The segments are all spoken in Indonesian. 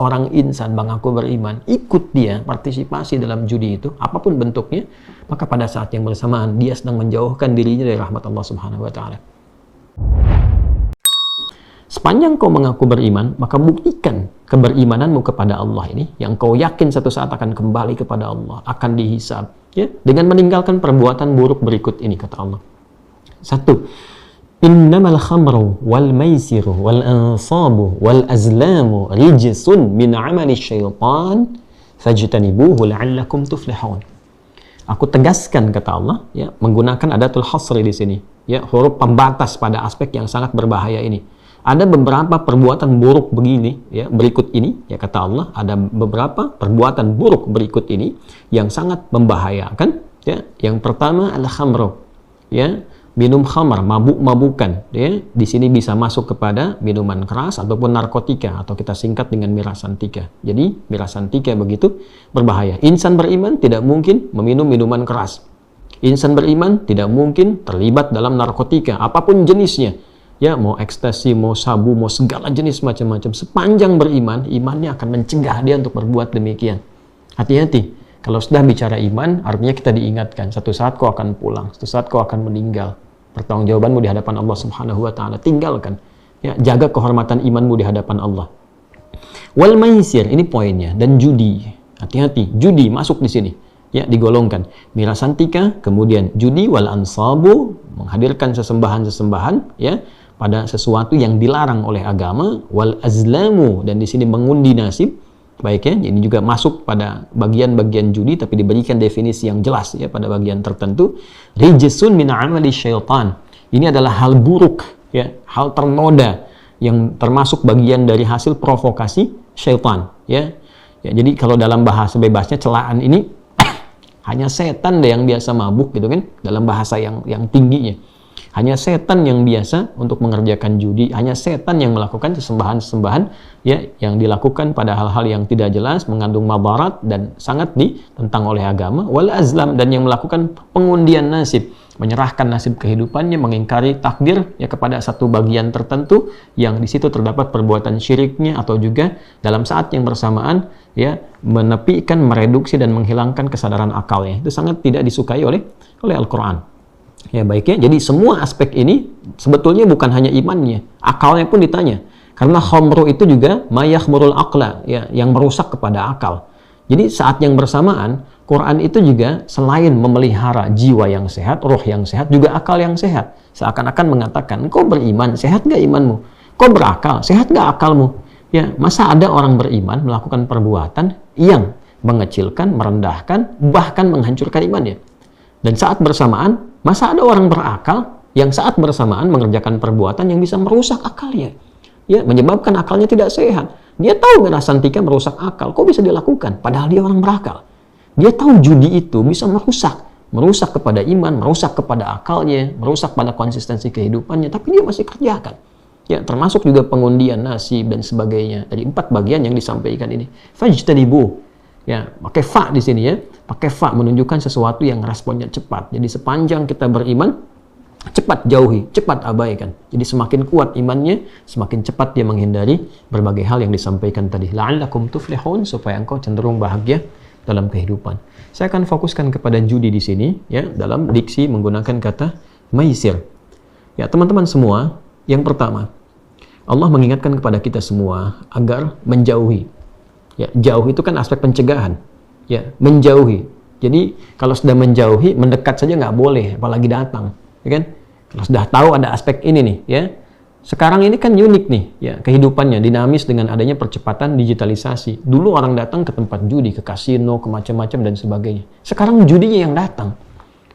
orang insan mengaku beriman, ikut dia partisipasi dalam judi itu, apapun bentuknya, maka pada saat yang bersamaan dia sedang menjauhkan dirinya dari rahmat Allah Subhanahu wa taala. Sepanjang kau mengaku beriman, maka buktikan keberimananmu kepada Allah ini, yang kau yakin satu saat akan kembali kepada Allah, akan dihisab, ya, dengan meninggalkan perbuatan buruk berikut ini, kata Allah. 1. Innamal khamru wal maisiru wal ansabu wal azlamu rijsun min amali syaitan fajtanibuhu la'allakum tuflihun. Aku tegaskan, kata Allah, ya, menggunakan adatul hasri di sini, ya, huruf pembatas pada aspek yang sangat berbahaya ini. Ada beberapa perbuatan buruk begini, ya, berikut ini, ya, kata Allah, ada beberapa perbuatan buruk berikut ini yang sangat membahayakan, ya. Yang pertama adalah khamru, ya, minum khamar, mabuk-mabukan, ya. Di sini bisa masuk kepada minuman keras ataupun narkotika, atau kita singkat dengan mirasantika. Jadi mirasantika begitu berbahaya. Insan beriman tidak mungkin meminum minuman keras. Insan beriman tidak mungkin terlibat dalam narkotika apapun jenisnya, ya, mau ekstasi, mau sabu, mau segala jenis macam-macam. Sepanjang beriman, imannya akan mencegah dia untuk berbuat demikian. Hati-hati. Kalau sudah bicara iman, artinya kita diingatkan, satu saat kau akan pulang, satu saat kau akan meninggal. Pertanggungjawabanmu di hadapan Allah Subhanahu wa taala. Tinggalkan, ya, jaga kehormatan imanmu di hadapan Allah. Wal maisir, ini poinnya, dan judi. Hati-hati, judi masuk di sini, ya, digolongkan. Mirasantika, kemudian judi, wal ansabu, menghadirkan sesembahan-sesembahan, ya, pada sesuatu yang dilarang oleh agama, wal azlamu, dan di sini mengundi nasib. Baik, ya, ini juga masuk pada bagian-bagian judi, tapi diberikan definisi yang jelas, ya, pada bagian tertentu. Rijsun min amali syaitan. Ini adalah hal buruk, ya, hal ternoda yang termasuk bagian dari hasil provokasi syaitan, ya. Ya, jadi kalau dalam bahasa bebasnya celaan ini hanya setan deh yang biasa mabuk, gitu kan, dalam bahasa yang tingginya. Hanya setan yang biasa untuk mengerjakan judi, hanya setan yang melakukan sesembahan-sesembahan, ya, yang dilakukan pada hal-hal yang tidak jelas, mengandung mabarat dan sangat ditentang oleh agama. Wal azlam, dan yang melakukan pengundian nasib, menyerahkan nasib kehidupannya, mengingkari takdir, ya, kepada satu bagian tertentu yang di situ terdapat perbuatan syiriknya, atau juga dalam saat yang bersamaan, ya, menepikan, mereduksi dan menghilangkan kesadaran akalnya. Itu sangat tidak disukai oleh Al-Qur'an. Ya, baiknya, jadi semua aspek ini sebetulnya bukan hanya imannya, akalnya pun ditanya. Karena khamru itu juga mayakhmurul aqla, ya, yang merusak kepada akal. Jadi saat yang bersamaan, Quran itu juga selain memelihara jiwa yang sehat, roh yang sehat, juga akal yang sehat. Seakan-akan mengatakan, kau beriman, sehat gak imanmu? Kau berakal, sehat gak akalmu? Ya, masa ada orang beriman melakukan perbuatan yang mengecilkan, merendahkan, bahkan menghancurkan imannya? Dan saat bersamaan, masa ada orang berakal yang saat bersamaan mengerjakan perbuatan yang bisa merusak akalnya, ya, menyebabkan akalnya tidak sehat. Dia tahu mirasantika merusak akal, kok bisa dilakukan? Padahal dia orang berakal. Dia tahu judi itu bisa merusak kepada iman, merusak kepada akalnya, merusak pada konsistensi kehidupannya, tapi dia masih kerjakan. Ya, termasuk juga pengundian nasib dan sebagainya. Dari 4 bagian yang disampaikan ini. Fajtanibu. Ya, pakai fa di sini, ya. Pakai fa menunjukkan sesuatu yang responnya cepat. Jadi sepanjang kita beriman, cepat jauhi, cepat abaikan. Jadi semakin kuat imannya, semakin cepat dia menghindari berbagai hal yang disampaikan tadi. La'allakum tuflihun, supaya engkau cenderung bahagia dalam kehidupan. Saya akan fokuskan kepada judi di sini, ya, dalam diksi menggunakan kata maisir. Ya, teman-teman semua, yang pertama, Allah mengingatkan kepada kita semua agar menjauhi. Ya, jauh itu kan aspek pencegahan, ya, menjauhi. Jadi kalau sudah menjauhi, mendekat saja nggak boleh, apalagi datang, ya kan? Kalau sudah tahu ada aspek ini nih, ya. Sekarang ini kan unik nih, ya, kehidupannya dinamis dengan adanya percepatan digitalisasi. Dulu orang datang ke tempat judi, ke kasino, ke macam-macam dan sebagainya. Sekarang judinya yang datang.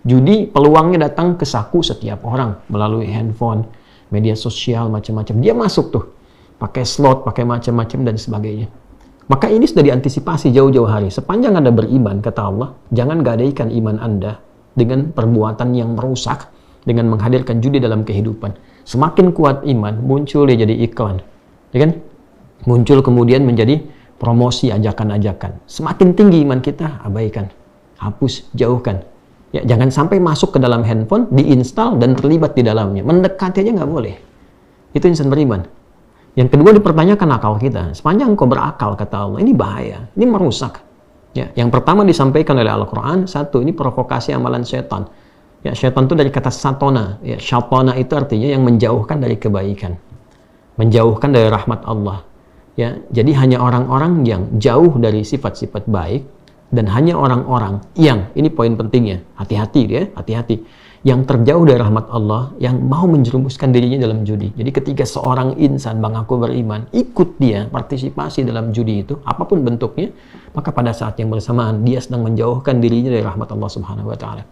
Judi peluangnya datang ke saku setiap orang melalui handphone, media sosial, macam-macam. Dia masuk tuh, pakai slot, pakai macam-macam dan sebagainya. Maka ini sudah diantisipasi jauh-jauh hari. Sepanjang Anda beriman, kata Allah, jangan gadaikan iman Anda dengan perbuatan yang merusak, dengan menghadirkan judi dalam kehidupan. Semakin kuat iman, muncul dia jadi iklan, ya kan? Muncul kemudian menjadi promosi, ajakan-ajakan. Semakin tinggi iman kita, abaikan, hapus, jauhkan. Ya, jangan sampai masuk ke dalam handphone, diinstal dan terlibat di dalamnya. Mendekati aja nggak boleh. Itu insan beriman. Yang kedua dipertanyakan akal kita. Sepanjang engkau berakal, kata Allah, ini bahaya, ini merusak. Ya, yang pertama disampaikan oleh Al-Quran, satu, ini provokasi amalan setan. Ya, setan itu dari kata satona. Ya, syatona itu artinya yang menjauhkan dari kebaikan, menjauhkan dari rahmat Allah. Ya, jadi hanya orang-orang yang jauh dari sifat-sifat baik, dan hanya orang-orang yang, ini poin pentingnya, hati-hati ya, hati-hati, yang terjauh dari rahmat Allah, yang mau menjerumuskan dirinya dalam judi. Jadi ketika seorang insan mengaku beriman, ikut dia partisipasi dalam judi itu, apapun bentuknya, maka pada saat yang bersamaan dia sedang menjauhkan dirinya dari rahmat Allah Subhanahu wa taala.